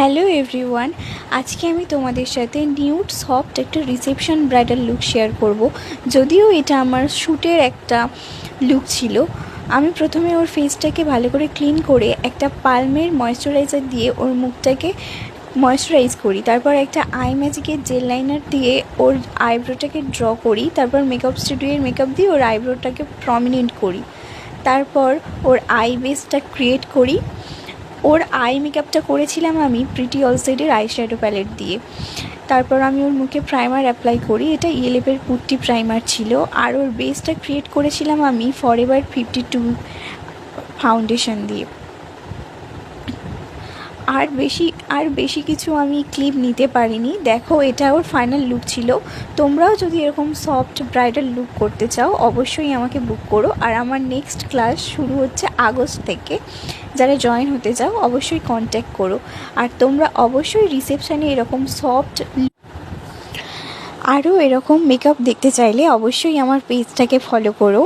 Hello everyone, আজকে আমি তোমাদের সাথে নিউড সফট একটা রিসেপশন ব্রাইডাল লুক শেয়ার করব। যদিও এটা আমার শ্যুটের একটা লুক ছিল। আমি প্রথমে ওর ফেসটাকে ভালো করে ক্লিন করে একটা পালমের ময়েশ্চারাইজার দিয়ে ওর মুখটাকে ময়েশ্চারাইজ করি। তারপর একটা আই ম্যাজিকের জেল লাইনার দিয়ে ওর আইব্রোটাকে ড্র করি। তারপর মেকআপ স্টুডিওর মেকআপ দিয়ে ওর আইব্রোটাকে প্রমিনেন্ট করি। তারপর ওর আই বেসটা ক্রিয়েট করি। ওর আই মেকআপটা করেছিলাম আমি প্রিটি অলসাইডের আই শ্যাডো প্যালেট দিয়ে। তারপর আমি ওর মুখে প্রাইমার অ্যাপ্লাই করি, এটা ইয়েলেপের পুট্টি প্রাইমার ছিল। আর ওর বেসটা ক্রিয়েট করেছিলাম আমি ফরএভার 52 ফাউন্ডেশন দিয়ে। আর বেশি কিছু আমি ক্লিপ নিতে পারিনি। দেখো, এটা ওর ফাইনাল লুক ছিল। তোমরাও যদি এরকম সফট ব্রাইডাল লুক করতে চাও অবশ্যই আমাকে বুক করো। আর আমার নেক্সট ক্লাস শুরু হচ্ছে আগস্ট থেকে। যারা জয়েন হতে চাও অবশ্যই কন্ট্যাক্ট করো। আর তোমরা অবশ্যই রিসেপশানে এরকম সফট আরও এরকম মেকআপ দেখতে চাইলে অবশ্যই আমার পেজটাকে ফলো করো।